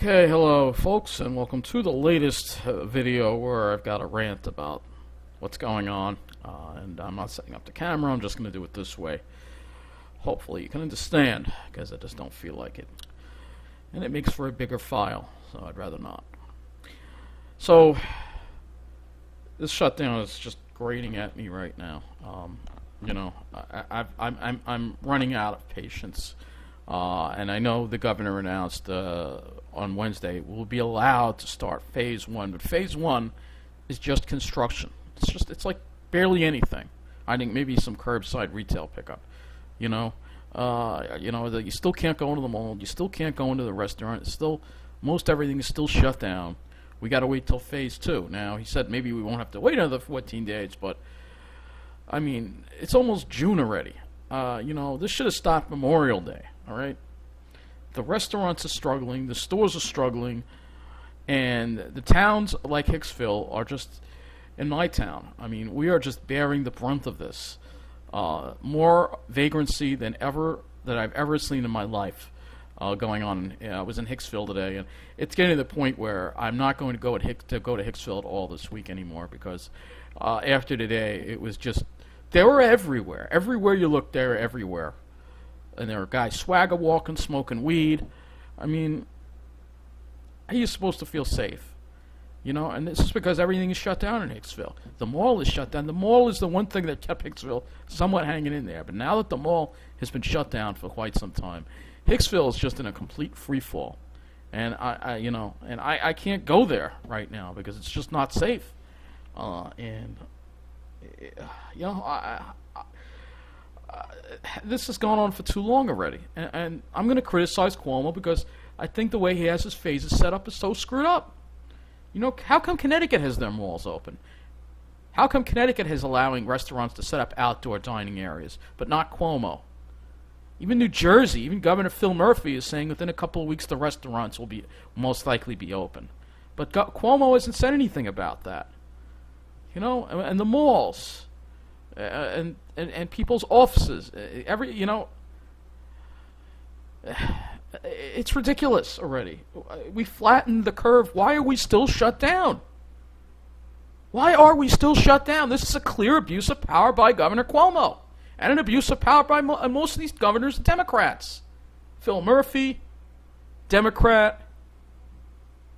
Okay, hello folks, and welcome to the latest video where I've got a rant about what's going on, and I'm not setting up the camera, I'm just going to do it this way. Hopefully you can understand, because I just don't feel like it. And it makes for a bigger file, so I'd rather not. So, this shutdown is just grating at me right now. I'm running out of patience. And I know the governor announced on Wednesday we'll be allowed to start phase one, but phase one is just construction. It's like barely anything. I think maybe some curbside retail pickup. You still can't go into the mall. You still can't go into the restaurant. It's still most everything is still shut down. We got to wait till phase two. Now he said maybe we won't have to wait another 14 days, but I mean it's almost June already. This should have stopped Memorial Day. All right, the restaurants are struggling, the stores are struggling, and the towns like Hicksville are just, in my town, I mean, we are just bearing the brunt of this. More vagrancy than I've ever seen in my life going on. I was in Hicksville today, and it's getting to the point where I'm not going to go to Hicksville at all this week anymore because after today, it was just, they were everywhere. Everywhere you look, they were everywhere. And there are guys swagger walking, smoking weed. I mean, how are you supposed to feel safe? And this is because everything is shut down in Hicksville. The mall is shut down. The mall is the one thing that kept Hicksville somewhat hanging in there. But now that the mall has been shut down for quite some time, Hicksville is just in a complete free fall. And I can't go there right now because it's just not safe. This has gone on for too long already, and I'm going to criticize Cuomo because I think the way he has his phases set up is so screwed up. How come Connecticut has their malls open? How come Connecticut is allowing restaurants to set up outdoor dining areas, but not Cuomo? Even New Jersey, even Governor Phil Murphy is saying within a couple of weeks the restaurants will most likely be open. But Cuomo hasn't said anything about that. And the malls. And people's offices, it's ridiculous already. We flattened the curve. Why are we still shut down? Why are we still shut down? This is a clear abuse of power by Governor Cuomo, and an abuse of power by most of these governors, Democrats. Phil Murphy, Democrat.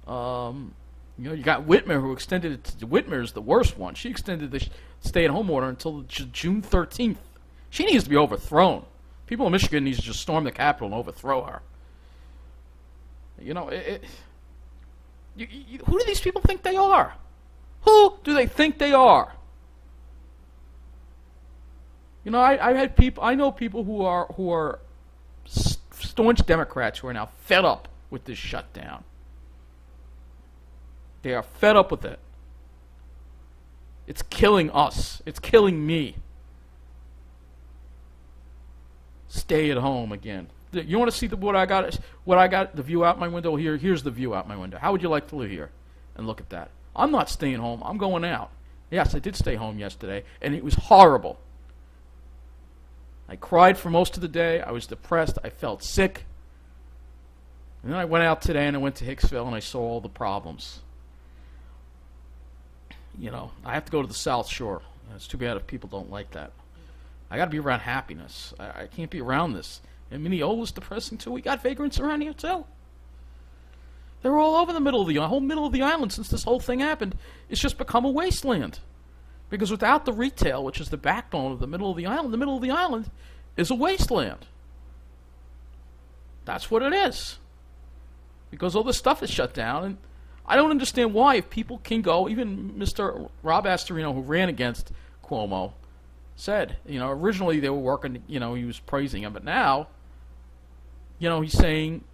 You got Whitmer, who extended it to Whitmer's the worst one. She extended the stay-at-home order until June 13th. She needs to be overthrown. People in Michigan need to just storm the Capitol and overthrow her. Who do these people think they are? Who do they think they are? I know people who are staunch Democrats who are now fed up with this shutdown. They are fed up with it. It's killing us. It's killing me. Stay at home again. You want to see what I got? The view out my window here. Here's the view out my window. How would you like to live here? And look at that. I'm not staying home. I'm going out. Yes, I did stay home yesterday, and it was horrible. I cried for most of the day. I was depressed. I felt sick. And then I went out today, and I went to Hicksville, and I saw all the problems. I have to go to the South Shore. It's too bad if people don't like that. I got to be around happiness. I can't be around this. And Minneola's depressing too. We got vagrants around here too. They're all over the whole middle of the island since this whole thing happened. It's just become a wasteland. Because without the retail, which is the backbone of the middle of the island is a wasteland. That's what it is. Because all this stuff is shut down, and I don't understand why, if people can go, even Mr. Rob Astorino, who ran against Cuomo, said, originally they were working, he was praising him, but now, he's saying,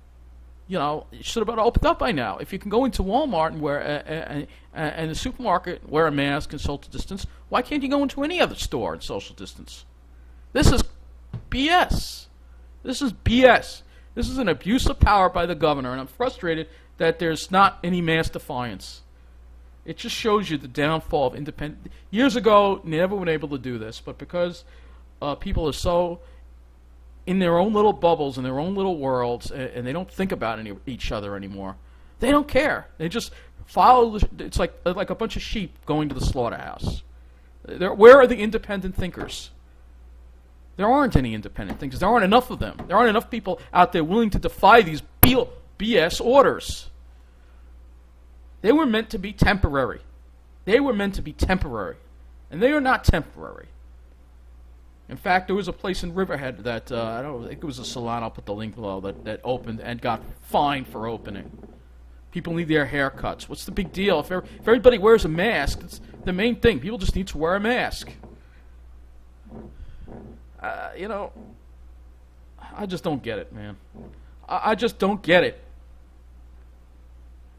it should have been opened up by now. If you can go into Walmart and wear, and the supermarket, wear a mask and social distance, why can't you go into any other store and social distance? This is BS. This is BS. This is an abuse of power by the governor, and I'm frustrated that there's not any mass defiance. It just shows you the downfall of independent. Years ago, never been able to do this, but because people are so in their own little bubbles, in their own little worlds, and they don't think about each other anymore, They don't care. They just follow. It's like a bunch of sheep going to the slaughterhouse. Where are the independent thinkers? There aren't any independent thinkers. There aren't enough of them. There aren't enough people out there willing to defy these BS orders. They were meant to be temporary. They were meant to be temporary. And they are not temporary. In fact, there was a place in Riverhead that, I don't think it was a salon, I'll put the link below, that opened and got fined for opening. People need their haircuts. What's the big deal? If everybody wears a mask, it's the main thing. People just need to wear a mask. I just don't get it, man. I just don't get it.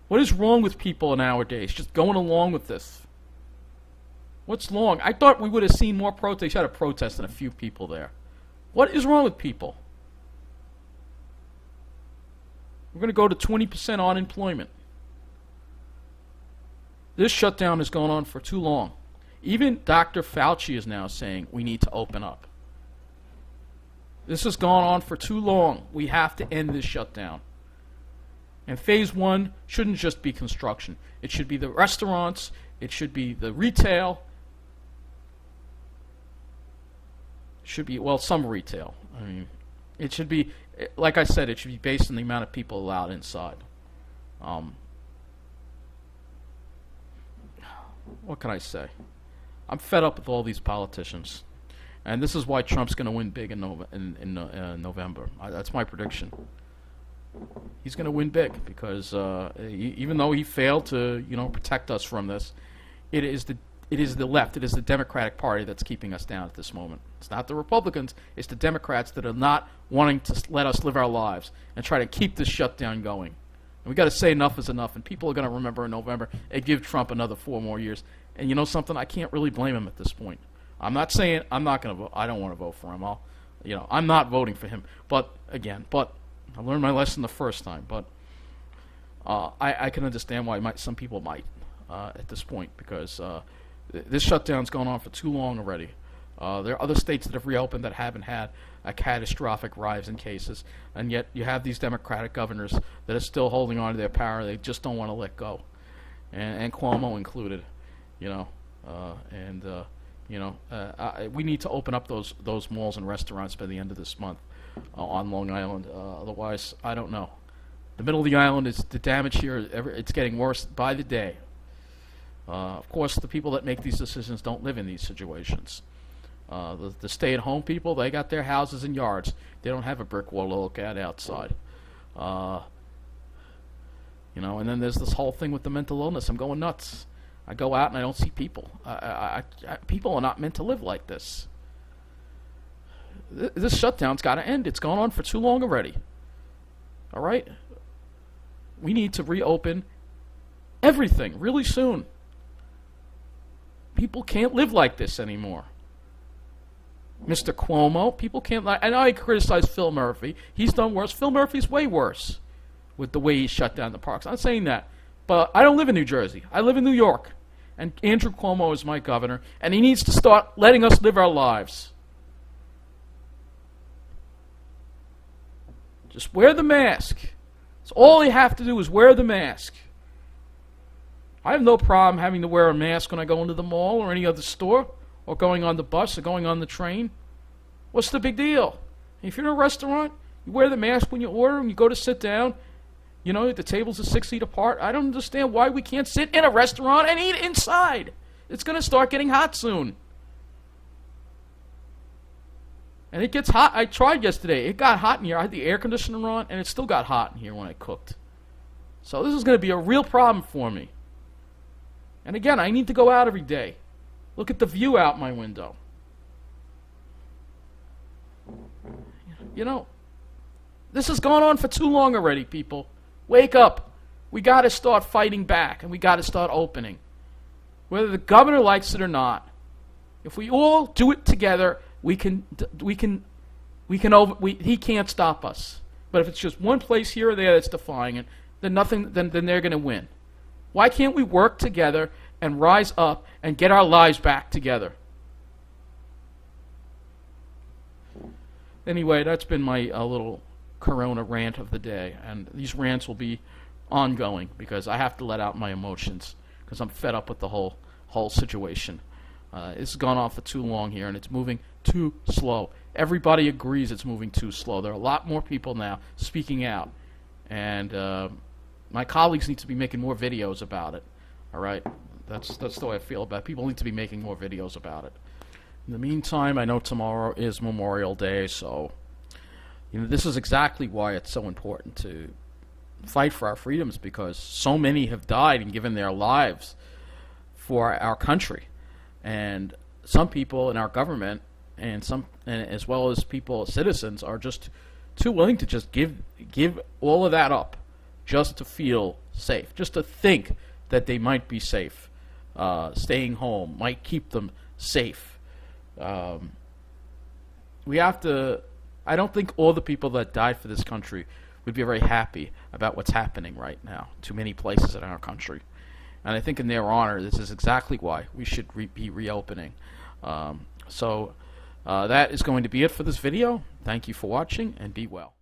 What is wrong with people nowadays? Just going along with this. What's wrong? I thought we would have seen more protests. You had a protest and a few people there. What is wrong with people? We're going to go to 20% unemployment. This shutdown has gone on for too long. Even Dr. Fauci is now saying we need to open up. This has gone on for too long. We have to end this shutdown. And phase one shouldn't just be construction. It should be the restaurants. It should be the retail. It should be, well, some retail. I mean, it should be, like I said, it should be based on the amount of people allowed inside. What can I say? I'm fed up with all these politicians. And this is why Trump's going to win big in November. That's my prediction. He's going to win big because even though he failed to, protect us from this, it is the left, it is the Democratic Party that's keeping us down at this moment. It's not the Republicans, it's the Democrats that are not wanting to let us live our lives and try to keep this shutdown going. And we got to say enough is enough, and people are going to remember in November and give Trump another 4 more years. And you know something? I can't really blame him at this point. I'm not saying I'm not going to vote. I don't want to vote for him. I'm not voting for him. But again, I learned my lesson the first time. But I can understand why some people might at this point because this shutdown's gone on for too long already. There are other states that have reopened that haven't had a catastrophic rise in cases, and yet you have these Democratic governors that are still holding on to their power. They just don't want to let go, and Cuomo included. We need to open up those malls and restaurants by the end of this month on Long Island. Otherwise, I don't know. The middle of the island is the damage here. It's getting worse by the day. Of course, the people that make these decisions don't live in these situations. The stay-at-home people, they got their houses and yards. They don't have a brick wall to look at outside. And then there's this whole thing with the mental illness. I'm going nuts. I go out and I don't see people. People are not meant to live like this. This shutdown's got to end. It's gone on for too long already. All right? We need to reopen everything really soon. People can't live like this anymore. Mr. Cuomo, people can't. I know I criticize Phil Murphy. He's done worse. Phil Murphy's way worse with the way he shut down the parks. I'm not saying that. But I don't live in New Jersey. I live in New York. And Andrew Cuomo is my governor. And he needs to start letting us live our lives. Just wear the mask. That's all you have to do is wear the mask. I have no problem having to wear a mask when I go into the mall or any other store, or going on the bus or going on the train. What's the big deal? If you're in a restaurant, you wear the mask when you order and you go to sit down. The tables are 6 feet apart. I don't understand why we can't sit in a restaurant and eat inside. It's going to start getting hot soon. And it gets hot. I tried yesterday. It got hot in here. I had the air conditioner on, and it still got hot in here when I cooked. So this is going to be a real problem for me. And again, I need to go out every day. Look at the view out my window. This has gone on for too long already, people. Wake up. We got to start fighting back, and we got to start opening. Whether the governor likes it or not. If we all do it together, he can't stop us. But if it's just one place here or there that's defying it, then they're going to win. Why can't we work together and rise up and get our lives back together? Anyway, that's been my little Corona rant of the day, and these rants will be ongoing because I have to let out my emotions because I'm fed up with the whole situation. This has gone on for too long here, and it's moving too slow. Everybody agrees it's moving too slow. There are a lot more people now speaking out, and my colleagues need to be making more videos about it. All right, that's the way I feel about it. People need to be making more videos about it. In the meantime, I know tomorrow is Memorial Day, so this is exactly why it's so important to fight for our freedoms, because so many have died and given their lives for our country. And some people in our government, and as well as citizens, are just too willing to just give all of that up just to feel safe, just to think that they might be safe. Staying home might keep them safe. We have to. I don't think all the people that died for this country would be very happy about what's happening right now to many places in our country. And I think in their honor, this is exactly why we should be reopening. So that is going to be it for this video. Thank you for watching, and be well.